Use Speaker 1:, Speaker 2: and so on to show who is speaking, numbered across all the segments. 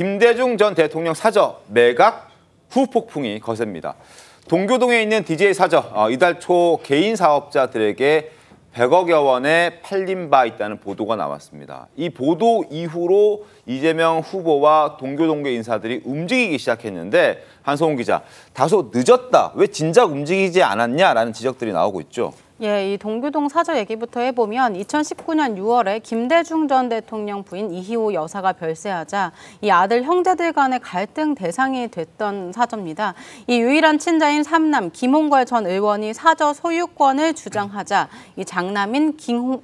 Speaker 1: 김대중 전 대통령 사저 매각 후폭풍이 거셉니다. 동교동에 있는 DJ 사저, 이달 초 개인 사업자들에게 100억여 원에 팔린 바 있다는 보도가 나왔습니다. 이 보도 이후로 이재명 후보와 동교동계 인사들이 움직이기 시작했는데 한성훈 기자, 다소 늦었다, 왜 진작 움직이지 않았냐라는 지적들이 나오고 있죠.
Speaker 2: 예, 이 동교동 사저 얘기부터 해보면 2019년 6월에 김대중 전 대통령 부인 이희호 여사가 별세하자 이 아들 형제들 간의 갈등 대상이 됐던 사저입니다. 이 유일한 친자인 삼남 김홍걸 전 의원이 사저 소유권을 주장하자 이 장남인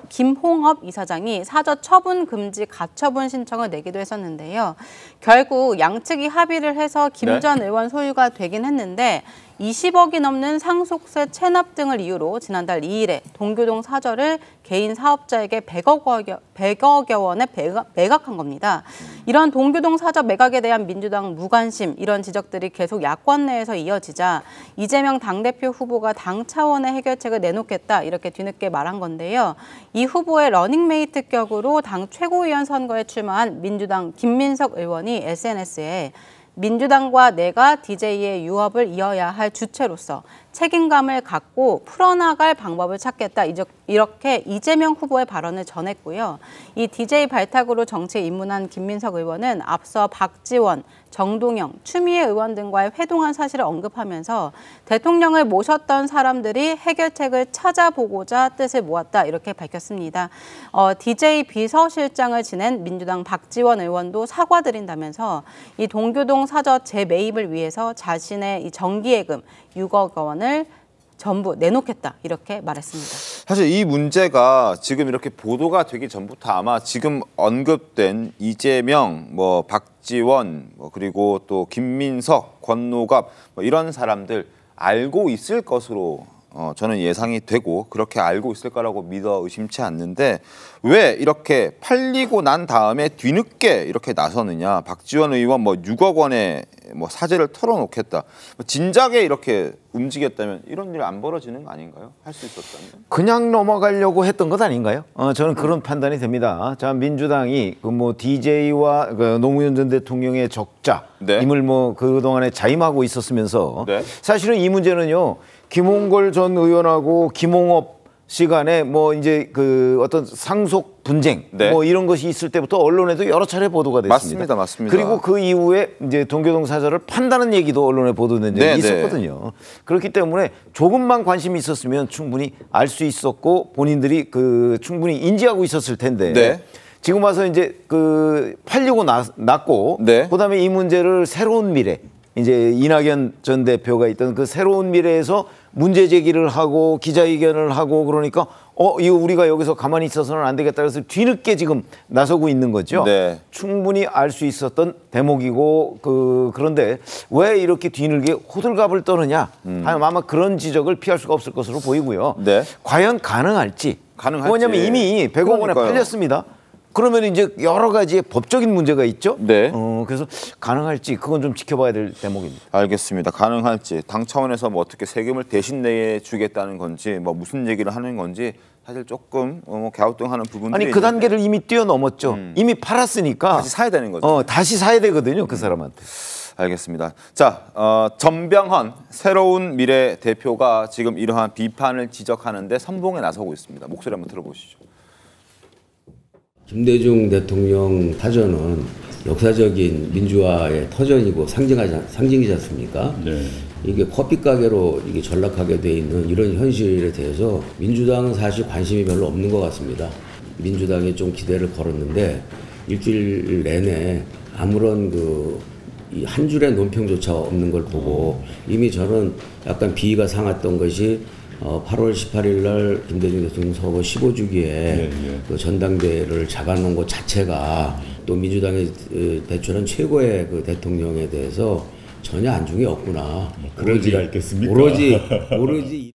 Speaker 2: 김홍업 이사장이 사저 처분 금지 가처분 신청을 내기도 했었는데요. 결국 양측이 합의를 해서 김 전 의원 소유가 되긴 했는데 20억이 넘는 상속세 체납 등을 이유로 지난달 2일에 동교동 사저를 개인 사업자에게 100억여 원에 매각한 겁니다. 이런 동교동 사저 매각에 대한 민주당 무관심, 이런 지적들이 계속 야권 내에서 이어지자 이재명 당대표 후보가 당 차원의 해결책을 내놓겠다, 이렇게 뒤늦게 말한 건데요. 이 후보의 러닝메이트 격으로 당 최고위원 선거에 출마한 민주당 김민석 의원이 SNS에 민주당과 내가 DJ의 유업을 이어야 할 주체로서 책임감을 갖고 풀어나갈 방법을 찾겠다, 이렇게 이재명 후보의 발언을 전했고요. 이 DJ 발탁으로 정치에 입문한 김민석 의원은 앞서 박지원, 정동영, 추미애 의원 등과의 회동한 사실을 언급하면서 대통령을 모셨던 사람들이 해결책을 찾아보고자 뜻을 모았다, 이렇게 밝혔습니다. DJ 비서실장을 지낸 민주당 박지원 의원도 사과드린다면서 이 동교동 사저 재매입을 위해서 자신의 이 정기예금 6억 원을 전부 내놓겠다, 이렇게 말했습니다.
Speaker 1: 사실 이 문제가 지금 이렇게 보도가 되기 전부터 아마 지금 언급된 이재명, 박지원, 그리고 또 김민석, 권노갑 이런 사람들 알고 있을 것으로 저는 예상이 되고 그렇게 알고 있을 거라고 믿어 의심치 않는데 왜 이렇게 팔리고 난 다음에 뒤늦게 이렇게 나서느냐. 박지원 의원 6억 원의 사재를 털어놓겠다. 진작에 이렇게 움직였다면 이런 일이 안 벌어지는 거 아닌가요? 할 수 있었다면.
Speaker 3: 그냥 넘어가려고 했던 것 아닌가요? 저는 그런 판단이 됩니다. 자, 민주당이 DJ와 노무현 전 대통령의 적자,
Speaker 1: 네.
Speaker 3: 임을 그동안에 자임하고 있었으면서
Speaker 1: 네.
Speaker 3: 사실은 이 문제는요. 김홍걸 전 의원하고 김홍업 시간에 이제 어떤 상속 분쟁
Speaker 1: 네.
Speaker 3: 이런 것이 있을 때부터 언론에도 여러 차례 보도가 됐습니다.
Speaker 1: 맞습니다.
Speaker 3: 그리고 그 이후에 이제 동교동 사저를 판다는 얘기도 언론에 보도된 적이 있었거든요. 그렇기 때문에 조금만 관심이 있었으면 충분히 알 수 있었고 본인들이 충분히 인지하고 있었을 텐데.
Speaker 1: 네.
Speaker 3: 지금 와서 이제 팔리고 났고
Speaker 1: 네.
Speaker 3: 그다음에 이 문제를 새로운 미래, 이제 이낙연 전 대표가 있던 그 새로운 미래에서 문제 제기를 하고 기자회견을 하고 그러니까 이거 우리가 여기서 가만히 있어서는 안 되겠다 그래서 뒤늦게 지금 나서고 있는 거죠.
Speaker 1: 네.
Speaker 3: 충분히 알 수 있었던 대목이고 그런데 왜 이렇게 뒤늦게 호들갑을 떠느냐 아마 그런 지적을 피할 수가 없을 것으로 보이고요.
Speaker 1: 네.
Speaker 3: 과연 가능할지. 왜냐하면 이미 100억 원에 팔렸습니다. 그러면 이제 여러 가지의 법적인 문제가 있죠.
Speaker 1: 네.
Speaker 3: 그래서 가능할지 그건 좀 지켜봐야 될 대목입니다.
Speaker 1: 알겠습니다. 가능할지 당 차원에서 어떻게 세금을 대신 내주겠다는 건지 무슨 얘기를 하는 건지 사실 조금 갸우뚱하는 부분들이
Speaker 3: 아니 그 단계를 이미 뛰어넘었죠. 이미 팔았으니까
Speaker 1: 다시 사야 되는 거죠.
Speaker 3: 다시 사야 되거든요. 그 사람한테.
Speaker 1: 알겠습니다. 자, 전병헌 새로운 미래 대표가 지금 이러한 비판을 지적하는데 선봉에 나서고 있습니다. 목소리 한번 들어보시죠.
Speaker 4: 김대중 대통령 사저는 역사적인 민주화의 터전이고 상징이지 않습니까? 네. 이게 커피 가게로 이게 전락하게 돼 있는 이런 현실에 대해서 민주당은 사실 관심이 별로 없는 것 같습니다. 민주당에 좀 기대를 걸었는데 일주일 내내 아무런 이 한 줄의 논평조차 없는 걸 보고 이미 저는 약간 비위가 상했던 것이 8월 18일 날 김대중 대통령 서거 15주기에 그 전당대회를 잡아놓은 것 자체가 또 민주당이 대출한 최고의 대통령에 대해서 전혀 안중이 없구나.
Speaker 5: 오로지가 있겠습니까?
Speaker 4: 오로지.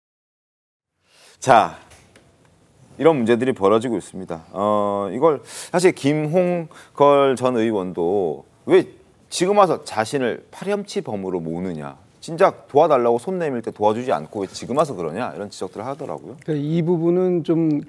Speaker 1: 자, 이런 문제들이 벌어지고 있습니다. 이걸 사실 김홍걸 전 의원도 왜 지금 와서 자신을 파렴치범으로 모느냐. 진작 도와달라고 손 내밀 때 도와주지 않고 왜 지금 와서 그러냐 이런 지적들을 하더라고요.
Speaker 5: 그러니까 이 부분은 좀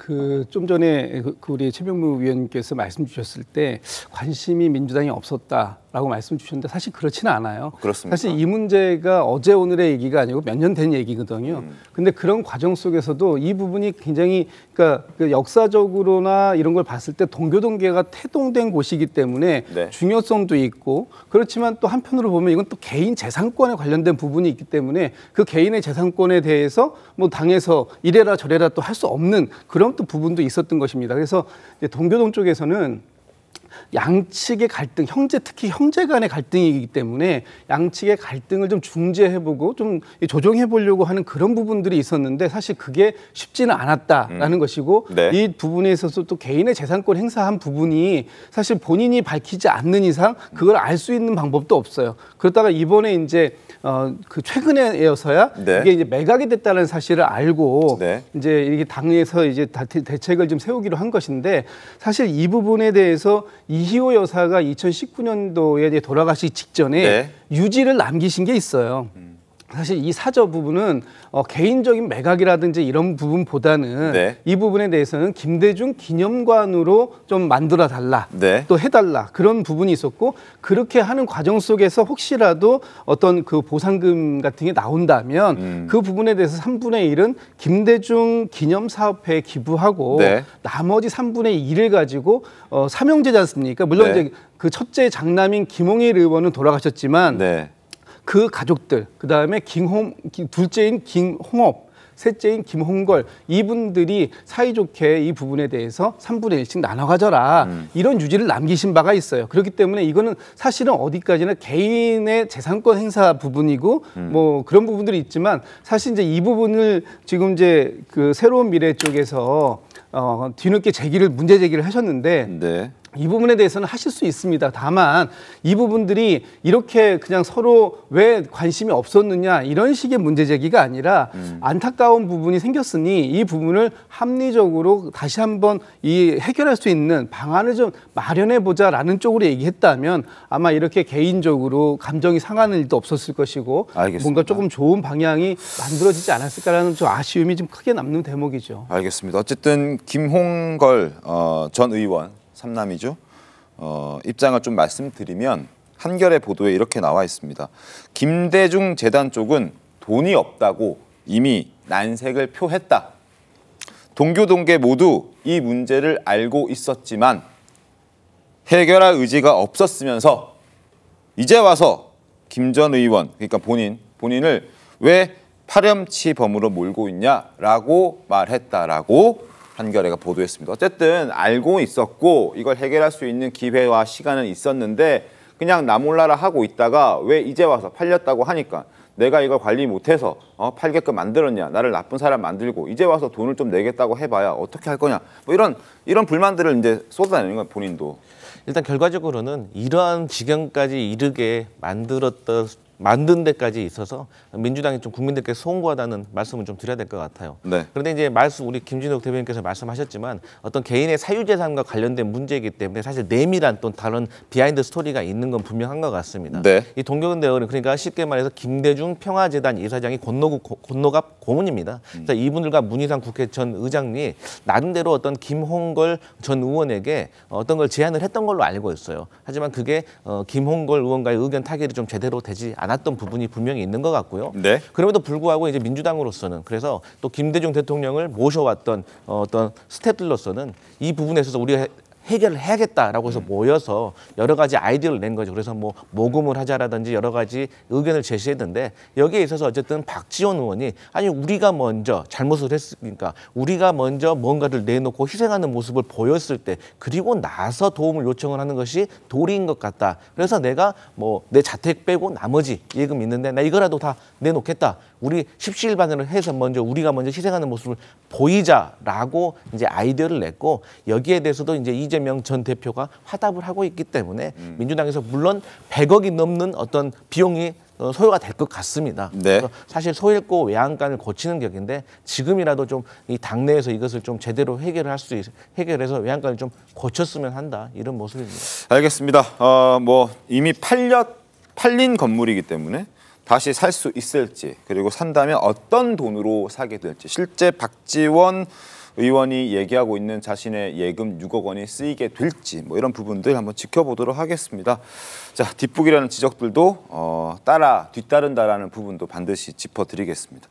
Speaker 5: 전에 우리 최병무 위원님께서 말씀 주셨을 때 관심이 민주당이 없었다라고 말씀 주셨는데 사실 그렇지는 않아요.
Speaker 1: 그렇습니까?
Speaker 5: 사실 이 문제가 어제 오늘의 얘기가 아니고 몇 년 된 얘기거든요. 근데 그런 과정 속에서도 이 부분이 굉장히 그러니까 그 역사적으로나 이런 걸 봤을 때 동교동계가 태동된 곳이기 때문에
Speaker 1: 네.
Speaker 5: 중요성도 있고 그렇지만 또 한편으로 보면 이건 또 개인 재산권에 관련된 부분이 있기 때문에 그 개인의 재산권에 대해서 뭐 당에서 이래라 저래라 또 할 수 없는 그런 또 부분도 있었던 것입니다. 그래서 이제 동교동 쪽에서는 양측의 갈등, 특히 형제 간의 갈등이기 때문에 양측의 갈등을 좀 중재해보고 좀 조정해보려고 하는 그런 부분들이 있었는데 사실 그게 쉽지는 않았다라는 것이고
Speaker 1: 네.
Speaker 5: 이 부분에 있어서 또 개인의 재산권 행사한 부분이 사실 본인이 밝히지 않는 이상 그걸 알 수 있는 방법도 없어요. 그러다가 이번에 이제 그 최근에여서야
Speaker 1: 네.
Speaker 5: 이게 이제 매각이 됐다는 사실을 알고
Speaker 1: 네.
Speaker 5: 이제 이렇게 당에서 이제 대책을 좀 세우기로 한 것인데 사실 이 부분에 대해서 이희호 여사가 2019년도에 이제 돌아가시기 직전에
Speaker 1: 네.
Speaker 5: 유지를 남기신 게 있어요. 사실 이 사저 부분은 개인적인 매각이라든지 이런 부분보다는
Speaker 1: 네.
Speaker 5: 이 부분에 대해서는 김대중 기념관으로 좀 만들어 달라,
Speaker 1: 네.
Speaker 5: 또 해달라 그런 부분이 있었고 그렇게 하는 과정 속에서 혹시라도 어떤 그 보상금 같은 게 나온다면 그 부분에 대해서 3분의 1은 김대중 기념사업회에 기부하고
Speaker 1: 네.
Speaker 5: 나머지 3분의 1을 가지고 삼형제지 않습니까? 물론
Speaker 1: 네.
Speaker 5: 이제 그 첫째 장남인 김홍일 의원은 돌아가셨지만
Speaker 1: 네.
Speaker 5: 그 가족들, 그 다음에 둘째인 김홍업, 셋째인 김홍걸 이분들이 사이좋게 이 부분에 대해서 3분의 1씩 나눠 가져라 이런 유지를 남기신 바가 있어요. 그렇기 때문에 이거는 사실은 어디까지나 개인의 재산권 행사 부분이고 뭐 그런 부분들이 있지만 사실 이제 이 부분을 지금 이제 그 새로운 미래 쪽에서 뒤늦게 문제 제기를 하셨는데
Speaker 1: 네.
Speaker 5: 이 부분에 대해서는 하실 수 있습니다. 다만 이 부분들이 이렇게 그냥 서로 왜 관심이 없었느냐 이런 식의 문제 제기가 아니라 안타까운 부분이 생겼으니 이 부분을 합리적으로 다시 한번 해결할 수 있는 방안을 좀 마련해 보자라는 쪽으로 얘기했다면 아마 이렇게 개인적으로 감정이 상하는 일도 없었을 것이고
Speaker 1: 알겠습니다.
Speaker 5: 뭔가 조금 좋은 방향이 만들어지지 않았을까라는 좀 아쉬움이 좀 크게 남는 대목이죠.
Speaker 1: 알겠습니다. 어쨌든 김홍걸 전 의원 3남이죠. 입장을 좀 말씀드리면 한겨레 보도에 이렇게 나와 있습니다. 김대중 재단 쪽은 돈이 없다고 이미 난색을 표했다. 동교동계 모두 이 문제를 알고 있었지만 해결할 의지가 없었으면서 이제 와서 김 전 의원, 그러니까 본인을 왜 파렴치범으로 몰고 있냐라고 말했다라고 한겨레가 보도했습니다. 어쨌든 알고 있었고 이걸 해결할 수 있는 기회와 시간은 있었는데 그냥 나 몰라라 하고 있다가 왜 이제 와서 팔렸다고 하니까 내가 이걸 관리 못해서 팔게끔 만들었냐, 나를 나쁜 사람 만들고 이제 와서 돈을 좀 내겠다고 해봐야 어떻게 할 거냐, 뭐 이런 불만들을 이제 쏟아내는 거예요, 본인도.
Speaker 6: 일단 결과적으로는 이러한 지경까지 이르게 만든 데까지 있어서 민주당이 좀 국민들께 송구하다는 말씀을 좀 드려야 될 것 같아요.
Speaker 1: 네.
Speaker 6: 그런데 이제 우리 김진욱 대변인께서 말씀하셨지만 어떤 개인의 사유재산과 관련된 문제이기 때문에 사실 내밀한 또 다른 비하인드 스토리가 있는 건 분명한 것 같습니다.
Speaker 1: 네.
Speaker 6: 이 동교동대원은 그러니까 쉽게 말해서 김대중 평화재단 이사장이 권노갑 고문입니다. 그래서 이분들과 문희상 국회 전 의장이 나름대로 어떤 김홍걸 전 의원에게 어떤 걸 제안을 했던 걸로 알고 있어요. 하지만 그게 김홍걸 의원과의 의견 타결이 좀 제대로 되지 않았던 부분이 분명히 있는 것 같고요.
Speaker 1: 네.
Speaker 6: 그럼에도 불구하고 이제 민주당으로서는 그래서 또 김대중 대통령을 모셔왔던 어떤 스태프들로서는 이 부분에 있어서 우리가 해결을 해야겠다라고 해서 모여서 여러 가지 아이디어를 낸 거죠. 그래서 뭐 모금을 하자라든지 여러 가지 의견을 제시했는데 여기에 있어서 어쨌든 박지원 의원이 아니 우리가 먼저 잘못을 했으니까 우리가 먼저 뭔가를 내놓고 희생하는 모습을 보였을 때 그리고 나서 도움을 요청을 하는 것이 도리인 것 같다. 그래서 내가 뭐 내 자택 빼고 나머지 예금 있는데 나 이거라도 다 내놓겠다. 우리 십시일반을 해서 우리가 먼저 희생하는 모습을 보이자라고 이제 아이디어를 냈고 여기에 대해서도 이제 이재명 전 대표가 화답을 하고 있기 때문에 민주당에서 물론 100억이 넘는 어떤 비용이 소요가 될 것 같습니다.
Speaker 1: 네.
Speaker 6: 그래서 사실 소잃고 외양간을 고치는 격인데 지금이라도 좀 이 당내에서 이것을 좀 제대로 해결해서 외양간을 좀 고쳤으면 한다 이런 모습입니다.
Speaker 1: 알겠습니다. 뭐 이미 팔린 건물이기 때문에 다시 살 수 있을지, 그리고 산다면 어떤 돈으로 사게 될지, 실제 박지원 의원이 얘기하고 있는 자신의 예금 6억 원이 쓰이게 될지 뭐 이런 부분들 한번 지켜보도록 하겠습니다. 자, 뒷북이라는 지적들도 뒤따른다라는 부분도 반드시 짚어드리겠습니다.